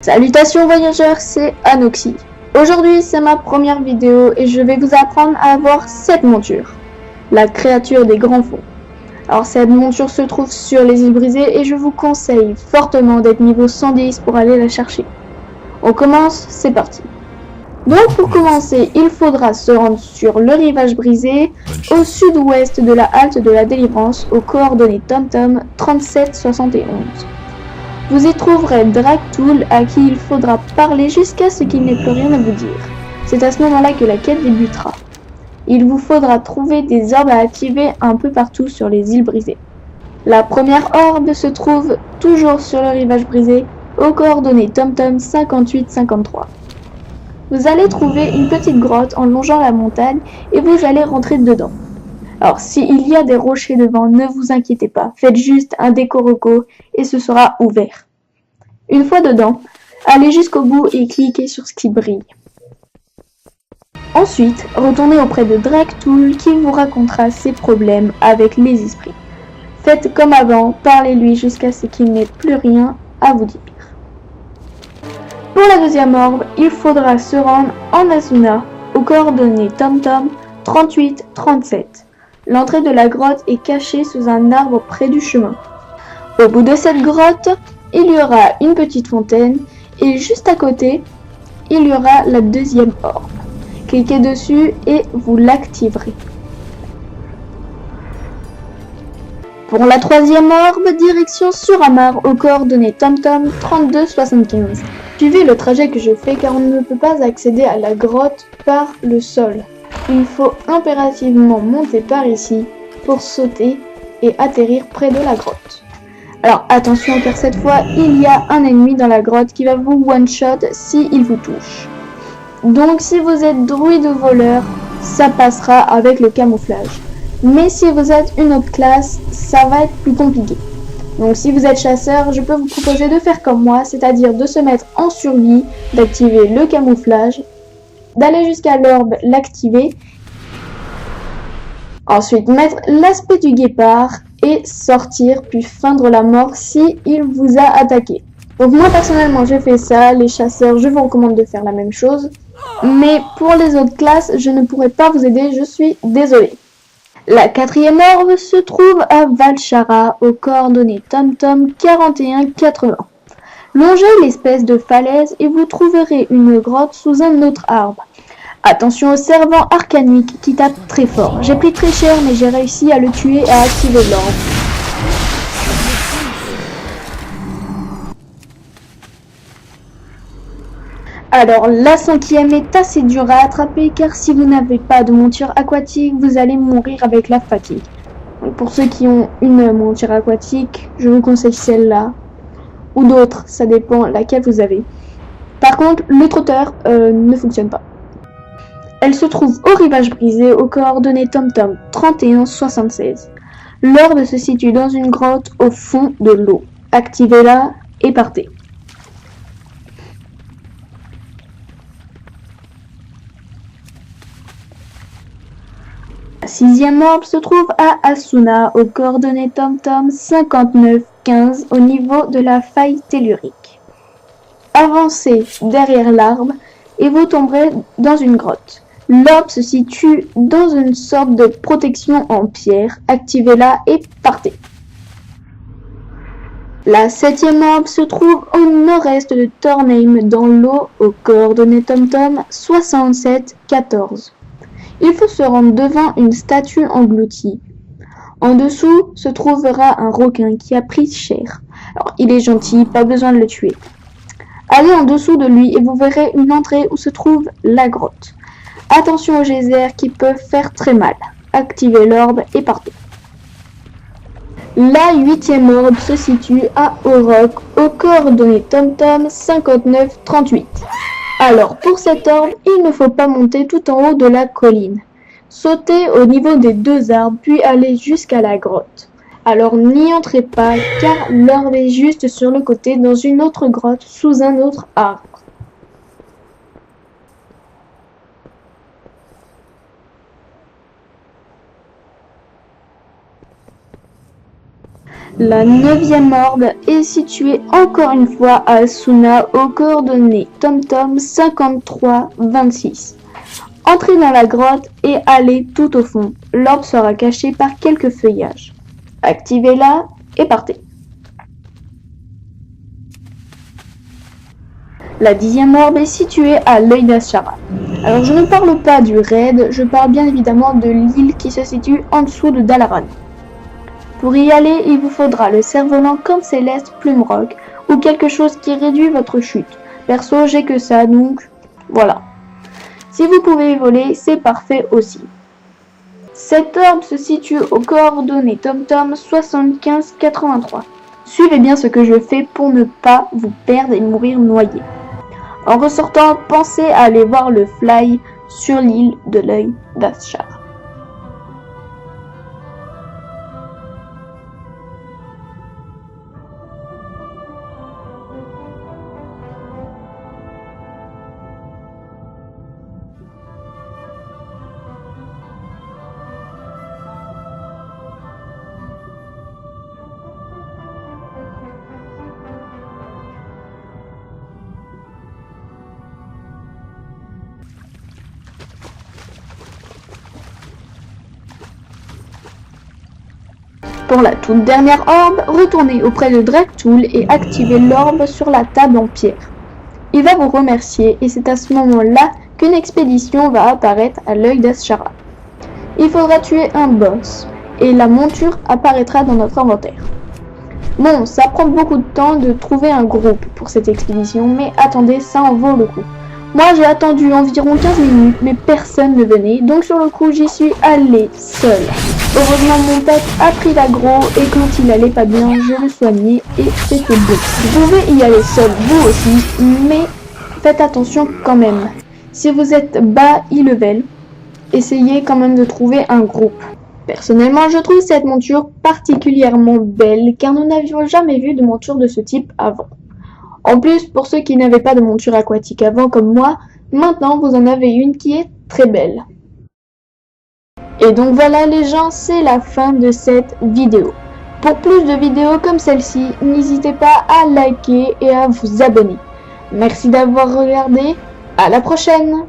Salutations voyageurs, c'est Anoxy. Aujourd'hui c'est ma première vidéo et je vais vous apprendre à avoir cette monture, la créature des grands fonds. Alors cette monture se trouve sur les îles brisées et je vous conseille fortement d'être niveau 110 pour aller la chercher. On commence, c'est parti. Donc pour commencer, il faudra se rendre sur le rivage brisé, au sud-ouest de la halte de la délivrance, aux coordonnées TomTom 3771. Vous y trouverez Dragtool à qui il faudra parler jusqu'à ce qu'il n'ait plus rien à vous dire. C'est à ce moment-là que la quête débutera. Il vous faudra trouver des orbes à activer un peu partout sur les îles brisées. La première orbe se trouve toujours sur le rivage brisé, aux coordonnées TomTom 5853. Vous allez trouver une petite grotte en longeant la montagne et vous allez rentrer dedans. Alors s'il y a des rochers devant, ne vous inquiétez pas, faites juste un décoroco et ce sera ouvert. Une fois dedans, allez jusqu'au bout et cliquez sur ce qui brille. Ensuite, retournez auprès de Dragtool qui vous racontera ses problèmes avec les esprits. Faites comme avant, parlez-lui jusqu'à ce qu'il n'ait plus rien à vous dire. Pour la deuxième orbe, il faudra se rendre en Asuna, aux coordonnées TomTom 3837. L'entrée de la grotte est cachée sous un arbre près du chemin. Au bout de cette grotte, il y aura une petite fontaine et juste à côté, il y aura la deuxième orbe. Cliquez dessus et vous l'activerez. Pour la troisième orbe, direction Suramar aux coordonnées TomTom 3275. Suivez le trajet que je fais car on ne peut pas accéder à la grotte par le sol. Il faut impérativement monter par ici pour sauter et atterrir près de la grotte. Alors attention car cette fois il y a un ennemi dans la grotte qui va vous one-shot s'il vous touche. Donc si vous êtes druide ou voleur, ça passera avec le camouflage. Mais si vous êtes une autre classe, ça va être plus compliqué. Donc si vous êtes chasseur, je peux vous proposer de faire comme moi, c'est-à-dire de se mettre en survie, d'activer le camouflage, d'aller jusqu'à l'orbe, l'activer, ensuite mettre l'aspect du guépard et sortir puis feindre la mort si il vous a attaqué. Donc moi personnellement j'ai fait ça, les chasseurs je vous recommande de faire la même chose, mais pour les autres classes je ne pourrai pas vous aider, je suis désolée. La quatrième orbe se trouve à Valshara, aux coordonnées TomTom 4180. Longez l'espèce de falaise et vous trouverez une grotte sous un autre arbre. Attention au servant arcanique qui tape très fort. J'ai pris très cher mais j'ai réussi à le tuer et à activer l'orbe. Alors la cinquième est assez dure à attraper car si vous n'avez pas de monture aquatique, vous allez mourir avec la fatigue. Donc, pour ceux qui ont une monture aquatique, je vous conseille celle-là. Ou d'autres, ça dépend laquelle vous avez. Par contre, le trotteur ne fonctionne pas. Elle se trouve au rivage brisé aux coordonnées TomTom 3176. L'orbe se situe dans une grotte au fond de l'eau. Activez-la et partez. La sixième orbe se trouve à Asuna, aux coordonnées TomTom 5915 au niveau de la faille tellurique. Avancez derrière l'arbre et vous tomberez dans une grotte. L'orbe se situe dans une sorte de protection en pierre. Activez-la et partez. La septième orbe se trouve au nord-est de Tornheim, dans l'eau, aux coordonnées TomTom 6714. Il faut se rendre devant une statue engloutie. En dessous se trouvera un requin qui a pris cher. Alors, il est gentil, pas besoin de le tuer. Allez en dessous de lui et vous verrez une entrée où se trouve la grotte. Attention aux geysers qui peuvent faire très mal. Activez l'orbe et partez. La huitième orbe se situe à Orok, aux coordonnées TomTom 5938. Alors pour cette orbe, il ne faut pas monter tout en haut de la colline. Sautez au niveau des deux arbres puis allez jusqu'à la grotte. Alors n'y entrez pas car l'orbe est juste sur le côté dans une autre grotte sous un autre arbre. La 9e orbe est située encore une fois à Asuna aux coordonnées TomTom 5326. Entrez dans la grotte et allez tout au fond. L'orbe sera cachée par quelques feuillages. Activez-la et partez. La 10e orbe est située à l'œil d'Ashara. Alors je ne parle pas du raid, je parle bien évidemment de l'île qui se situe en dessous de Dalaran. Pour y aller, il vous faudra le cerf-volant Corne Céleste Plume Rock ou quelque chose qui réduit votre chute. Perso, j'ai que ça, donc voilà. Si vous pouvez voler, c'est parfait aussi. Cette orbe se situe aux coordonnées TomTom 7583. Suivez bien ce que je fais pour ne pas vous perdre et mourir noyé. En ressortant, pensez à aller voir le fly sur l'île de l'œil d'Ashara. Pour la toute dernière orbe, retournez auprès de Draktool et activez l'orbe sur la table en pierre. Il va vous remercier et c'est à ce moment-là qu'une expédition va apparaître à l'œil d'Ashara. Il faudra tuer un boss et la monture apparaîtra dans notre inventaire. Bon, ça prend beaucoup de temps de trouver un groupe pour cette expédition, mais attendez, ça en vaut le coup. Moi j'ai attendu environ 15 minutes, mais personne ne venait, donc sur le coup j'y suis allée seule. Heureusement mon pote a pris l'aggro et quand il allait pas bien, je le soignais et c'était bon. Vous pouvez y aller seul vous aussi, mais faites attention quand même. Si vous êtes bas e-level, essayez quand même de trouver un groupe. Personnellement, je trouve cette monture particulièrement belle car nous n'avions jamais vu de monture de ce type avant. En plus, pour ceux qui n'avaient pas de monture aquatique avant comme moi, maintenant vous en avez une qui est très belle. Et donc voilà les gens, c'est la fin de cette vidéo. Pour plus de vidéos comme celle-ci, n'hésitez pas à liker et à vous abonner. Merci d'avoir regardé, à la prochaine!